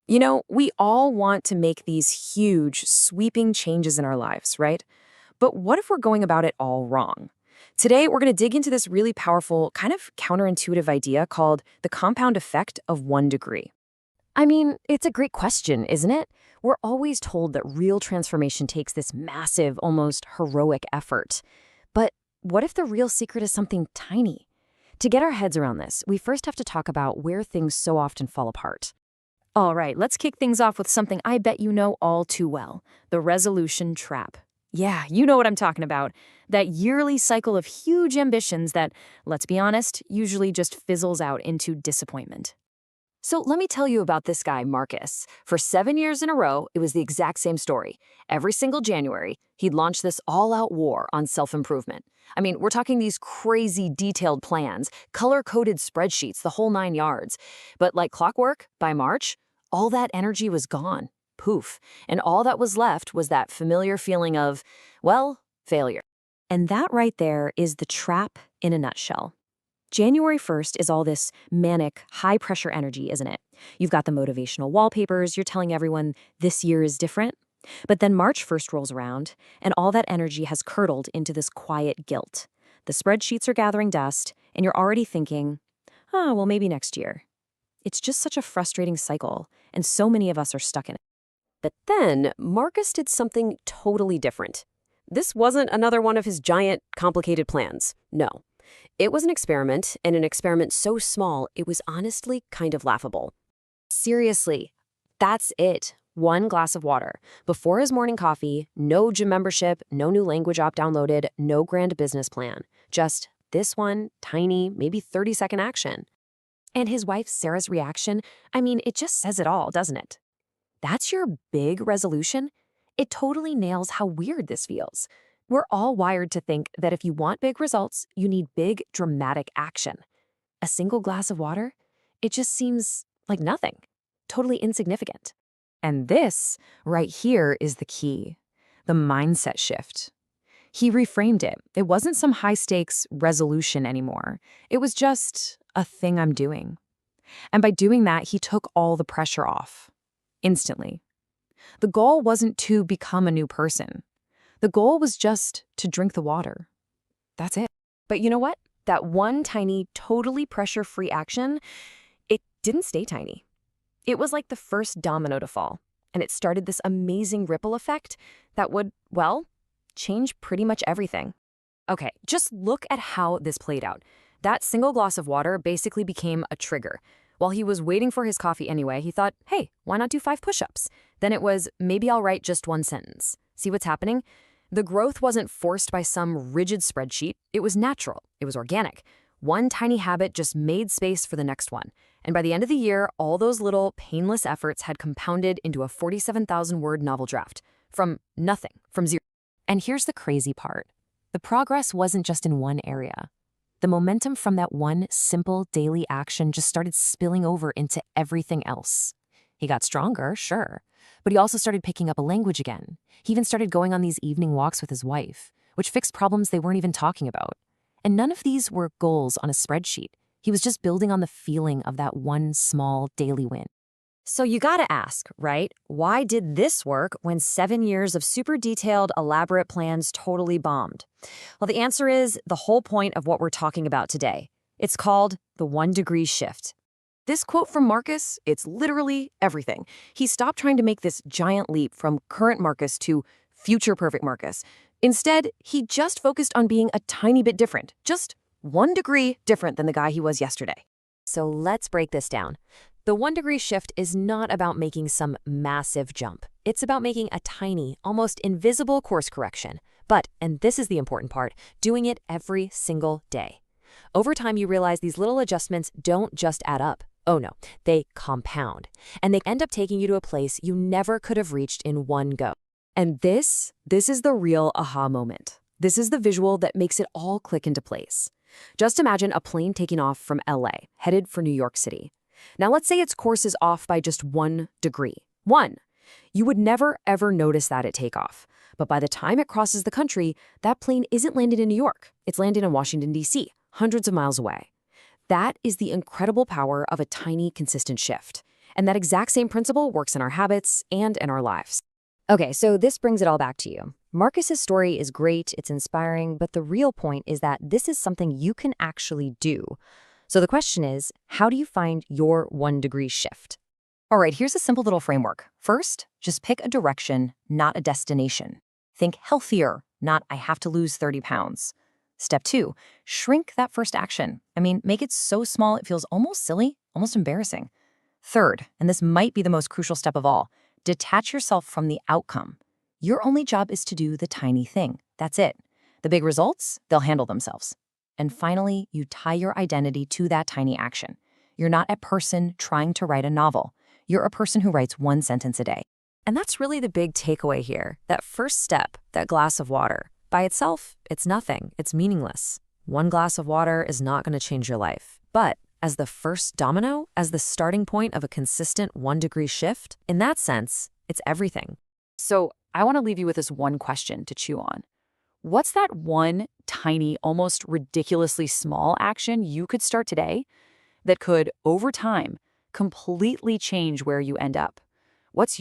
We all want to make these huge, sweeping changes in our lives, right? But what if we're going about it all wrong? Today, we're going to dig into this really powerful, kind of counterintuitive idea called the compound effect of 1 degree. I mean, it's a great question, isn't it? We're always told that real transformation takes this massive, almost heroic effort. But what if the real secret is something tiny? To get our heads around this, we first have to talk about where things so often fall apart. All right, let's kick things off with something I bet you know all too well, the resolution trap. Yeah, you know what I'm talking about. That yearly cycle of huge ambitions that, let's be honest, usually just fizzles out into disappointment. So let me tell you about this guy, Marcus. For 7 years in a row, it was the exact same story. Every single January, he'd launch this all-out war on self-improvement. I mean, we're talking these crazy detailed plans, color-coded spreadsheets, the whole 9 yards. But like clockwork, by March, all that energy was gone. Poof. And all that was left was that familiar feeling of, well, failure. And that right there is the trap in a nutshell. January 1st is all this manic, high-pressure energy, isn't it? You've got the motivational wallpapers, you're telling everyone this year is different. But then March 1st rolls around, and all that energy has curdled into this quiet guilt. The spreadsheets are gathering dust, and you're already thinking, oh, well, maybe next year. It's just such a frustrating cycle, and so many of us are stuck in it. But then, Marcus did something totally different. This wasn't another one of his giant, complicated plans. No. It was an experiment, and an experiment so small, it was honestly kind of laughable. Seriously, that's it. 1 glass of water. Before his morning coffee, no gym membership, no new language app downloaded, no grand business plan. Just this one, tiny, maybe 30-second action. And his wife Sarah's reaction, I mean, it just says it all, doesn't it? That's your big resolution? It totally nails how weird this feels. We're all wired to think that if you want big results, you need big, dramatic action. A single glass of water? It just seems like nothing. Totally insignificant. And this, right here, is the key. The mindset shift. He reframed it. It wasn't some high-stakes resolution anymore. It was just a thing I'm doing. And by doing that, he took all the pressure off. Instantly. The goal wasn't to become a new person. The goal was just to drink the water. That's it. But you know what? That one tiny, totally pressure-free action, it didn't stay tiny. It was like the first domino to fall, and it started this amazing ripple effect that would, well, change pretty much everything. Okay, just look at how this played out. That single glass of water basically became a trigger. While he was waiting for his coffee anyway, he thought, hey, why not do 5 push-ups? Then it was, maybe I'll write just 1 sentence. See what's happening? The growth wasn't forced by some rigid spreadsheet. It was natural. It was organic. One tiny habit just made space for the next one. And by the end of the year, all those little painless efforts had compounded into a 47,000-word novel draft. From nothing, from zero. And here's the crazy part. The progress wasn't just in one area. The momentum from that one simple daily action just started spilling over into everything else. He got stronger, sure, but he also started picking up a language again. He even started going on these evening walks with his wife, which fixed problems they weren't even talking about. And none of these were goals on a spreadsheet. He was just building on the feeling of that one small daily win. So you gotta ask, right? Why did this work when 7 years of super detailed, elaborate plans totally bombed? Well, the answer is the whole point of what we're talking about today. It's called the 1 degree shift. This quote from Marcus, it's literally everything. He stopped trying to make this giant leap from current Marcus to future perfect Marcus. Instead, he just focused on being a tiny bit different, just 1 degree different than the guy he was yesterday. So let's break this down. The 1 degree shift is not about making some massive jump. It's about making a tiny, almost invisible course correction. But, and this is the important part, doing it every single day. Over time, you realize these little adjustments don't just add up. Oh no, they compound. And they end up taking you to a place you never could have reached in one go. And this is the real aha moment. This is the visual that makes it all click into place. Just imagine a plane taking off from LA, headed for New York City. Now let's say its course is off by just 1 degree. 1. You would never ever notice that at takeoff. But by the time it crosses the country, that plane isn't landed in New York. It's landed in Washington, D.C., hundreds of miles away. That is the incredible power of a tiny, consistent shift. And that exact same principle works in our habits and in our lives. Okay, so this brings it all back to you. Marcus's story is great, it's inspiring, but the real point is that this is something you can actually do. So the question is, how do you find your 1-degree shift? All right, here's a simple little framework. First, just pick a direction, not a destination. Think healthier, not I have to lose 30 pounds. Step 2, shrink that first action. Make it so small it feels almost silly, almost embarrassing. Third, and this might be the most crucial step of all, detach yourself from the outcome. Your only job is to do the tiny thing. That's it. The big results, they'll handle themselves. And finally, you tie your identity to that tiny action. You're not a person trying to write a novel. You're a person who writes 1 sentence a day. And that's really the big takeaway here. That first step, that glass of water, by itself, it's nothing. It's meaningless. 1 glass of water is not going to change your life. But as the first domino, as the starting point of a consistent 1-degree shift, in that sense, it's everything. So I want to leave you with this one question to chew on. What's that one tiny, almost ridiculously small action you could start today that could, over time, completely change where you end up? What's